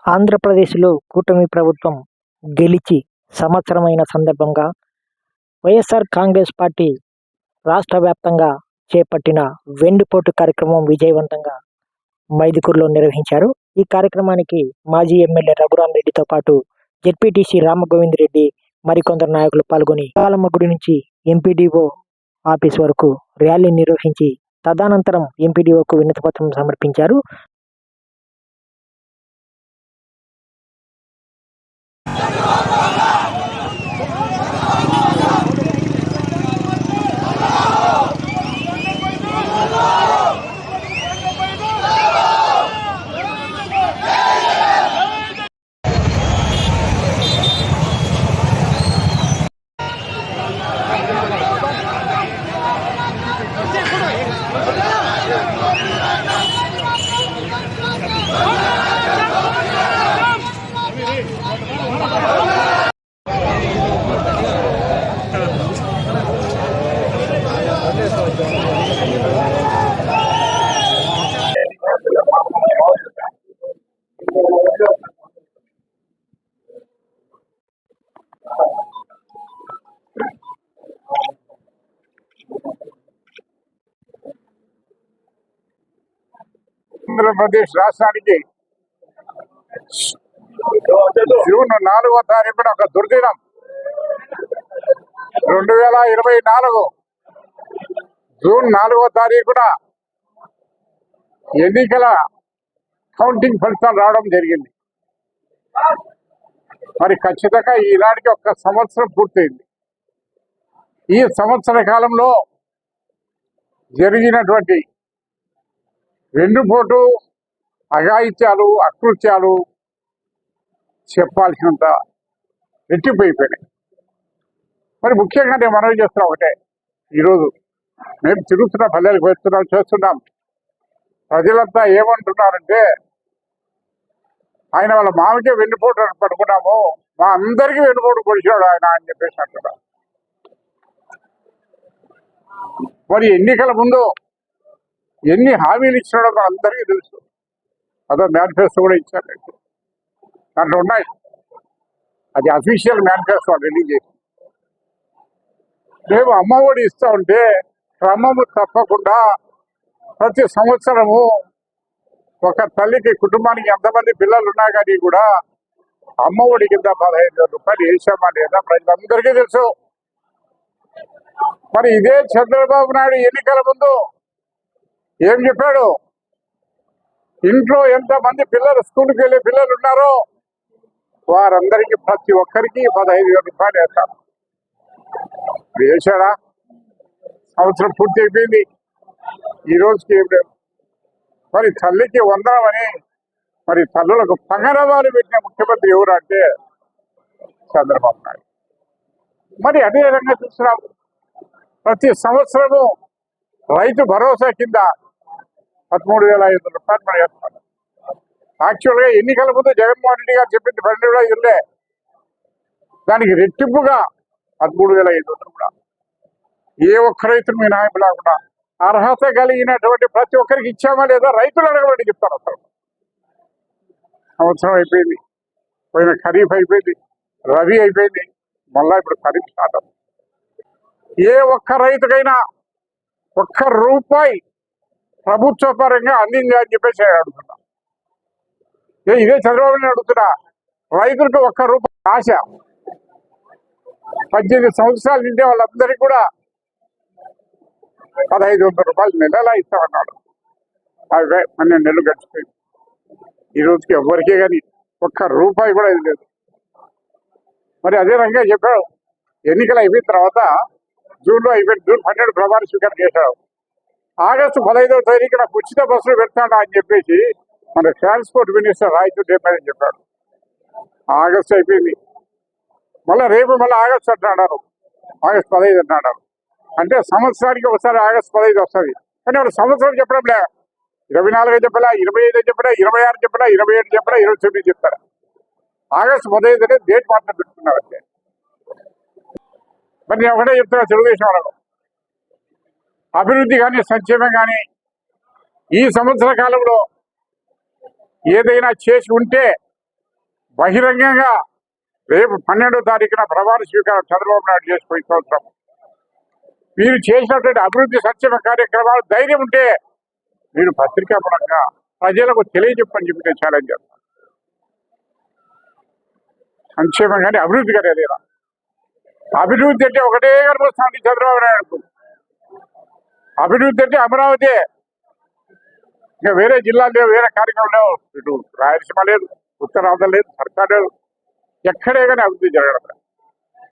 ఆంధ్రప్రదేశ్లో కూటమి ప్రభుత్వం గెలిచి సంవత్సరమైన సందర్భంగా వైఎస్ఆర్ కాంగ్రెస్ పార్టీ రాష్ట్ర వ్యాప్తంగా చేపట్టిన వెన్నుపోటు కార్యక్రమం విజయవంతంగా మైదుకూరులో నిర్వహించారు. ఈ కార్యక్రమానికి మాజీ ఎమ్మెల్యే రఘురామ్ రెడ్డితో పాటు జెడ్పీటీసీ రామగోవింద్ రెడ్డి మరికొందరు నాయకులు పాల్గొని కాలమ్మ గుడి నుంచి ఎంపీడీఓ ఆఫీస్ వరకు ర్యాలీ నిర్వహించి తదనంతరం ఎంపీడీఓకు వినతిపత్రం సమర్పించారు. ఆంధ్రప్రదేశ్ రాష్ట్రానికి జూన్ 4వ తారీఖున ఒక దుర్దినం. 2024 జూన్ 4వ తారీఖున ఎన్నికల కౌంటింగ్ ఫలితాలు రావడం జరిగింది. మరి ఖచ్చితంగా ఈనాటికి ఒక సంవత్సరం పూర్తయింది. ఈ సంవత్సర కాలంలో జరిగినటువంటి వెన్నుపోటు, అఘాయిత్యాలు, అకృత్యాలు చెప్పాల్సినంత రెట్టిపోయిపోయినాయి. మరి ముఖ్యంగా నేను మనవి చేస్తున్నా ఒకటే, ఈరోజు మేము తిరుగుతున్న పల్లెలకు చేస్తున్నాం. ప్రజలంతా ఏమంటున్నారంటే, ఆయన వాళ్ళ మామకే వెన్నుపోటు పడుకున్నాము, మా అందరికీ వెన్నుపోటు పొడిచాడు ఆయన అని చెప్పేసి అంటున్నారు. మరి ఎన్నికల ముందు ఎన్ని హామీలు ఇచ్చినాడో మన అందరికీ తెలుసు. అదో మేనిఫెస్టో కూడా ఇచ్చారు, దాంట్లో ఉన్నాయి. అది అఫీషియల్ మేనిఫెస్టో రిలీజ్ చేసి మేము అమ్మఒడి ఇస్తా ఉంటే క్రమము తప్పకుండా ప్రతి సంవత్సరము ఒక తల్లికి కుటుంబానికి ఎంతమంది పిల్లలు ఉన్నా కానీ కూడా అమ్మఒడి కింద 15,000 రూపాయలు వేసామా లేదా ప్రజలందరికీ తెలుసు. మరి ఇదే చంద్రబాబు నాయుడు ఎన్నికల ముందు ఏం చెప్పాడు? ఇంట్లో ఎంతమంది పిల్లలు స్కూల్కి వెళ్ళే పిల్లలు ఉన్నారో వారందరికీ ప్రతి ఒక్కరికి 15,000 రూపాయలు వేస్తాం. వేశాడా? సంవత్సరం పూర్తి అయిపోయింది, ఈ రోజుకి ఏం లేదు. మరి తల్లికి వందనమని మరి తల్లులకు పగరవాలు పెట్టిన ముఖ్యమంత్రి ఎవరు అంటే చంద్రబాబు నాయుడు. మరి అదే విధంగా చూస్తున్నాం, ప్రతి సంవత్సరము రైతు భరోసా కింద 13,500 రూపాయలు మనం వేస్తాం. యాక్చువల్గా ఎన్నికల ముందు జగన్మోహన్ రెడ్డి గారు చెప్పింది 12,500, దానికి రెట్టింపుగా 13,500 కూడా ఏ ఒక్క రైతులు మీ నాయకులు లేకుండా అర్హత కలిగినటువంటి ప్రతి ఒక్కరికి ఇచ్చామా లేదా రైతులు అడగబడి చెప్తారు. అసలు సంవత్సరం అయిపోయింది, పోయిన ఖరీఫ్ అయిపోయింది, రవి అయిపోయింది, మళ్ళా ఇప్పుడు ఖరీఫ్ స్టార్ట్ అవుతుంది. ఏ ఒక్క రైతుకైనా ఒక్క రూపాయి ప్రభుత్వ పరంగా అందింది అని చెప్పేసి అడుగుతున్నా. ఇదే చంద్రబాబు నాయుడు అడుగుతున్నా, రైతులకు ఒక్క రూపాయి ఆశ. 18 సంవత్సరాలు నిండే వాళ్ళందరికీ కూడా 1,500 రూపాయలు నెలలా ఇస్తామన్నాడు. 12 నెలలు గడిచిపోయింది, ఈ రోజుకి ఎవరికే కానీ ఒక్క రూపాయి కూడా ఇది లేదు. మరి అదే రకంగా చెప్పాడు, ఎన్నికలు అయిపోయిన తర్వాత జూన్లో అయిపోయింది, జూన్ 12 ప్రమాణ స్వీకారం చేశాడు. ఆగస్టు 15వ తారీఖు నాకు ఉచిత బస్సులు పెడతాడా అని చెప్పేసి మన ట్రాన్స్పోర్ట్ మినిస్టర్ రాయితీ చెప్పాడని చెప్పాడు. ఆగస్టు అయిపోయింది, మళ్ళీ రేపు మళ్ళీ ఆగస్టు అంటున్నారు, ఆగస్టు 15 అంటున్నారు. అంటే సంవత్సరానికి ఒకసారి ఆగస్టు 15 వస్తుంది, కానీ వాళ్ళు సంవత్సరం చెప్పడం లే. 24 చెప్పలా, 25 చెప్పలా, 26 చెప్పలా, 27 చెప్పలా, 29 చెప్తారా. ఆగస్టు 15 అనేది డేట్ మాత్రం పెట్టుకున్నారు అంతే. మరి నేను ఒకటే చెప్తున్నా తెలుగుదేశం వాళ్ళకు, అభివృద్ధి కానీ సంక్షేమం కానీ ఈ సంవత్సర కాలంలో ఏదైనా చేసి ఉంటే బహిరంగంగా రేపు 12వ తారీఖున ప్రమాణ స్వీకారం చంద్రబాబు నాయుడు చేసిపోయిన సంవత్సరం మీరు చేసినటువంటి అభివృద్ధి సంక్షేమ కార్యక్రమాలు ధైర్యం ఉంటే మీరు పత్రికాపరంగా ప్రజలకు తెలియజెప్పని చెప్పి నేను ఛాలెంజ్ చేస్తాను. సంక్షేమం కానీ అభివృద్ధి కానీ అదేనా? అభివృద్ధి అంటే ఒకటే కనిపిస్తుంది చంద్రబాబు నాయుడుకు. అభివృద్ధి అంటే అమరావతి, ఇంకా వేరే జిల్లాలు లేవు, వేరే కార్యక్రమం లేవు. ఇటు రాయలసీమ లేదు, ఉత్తరాంధ్ర లేదు, సర్కార్ లేదు, ఎక్కడే కానీ అభివృద్ధి జరగడం.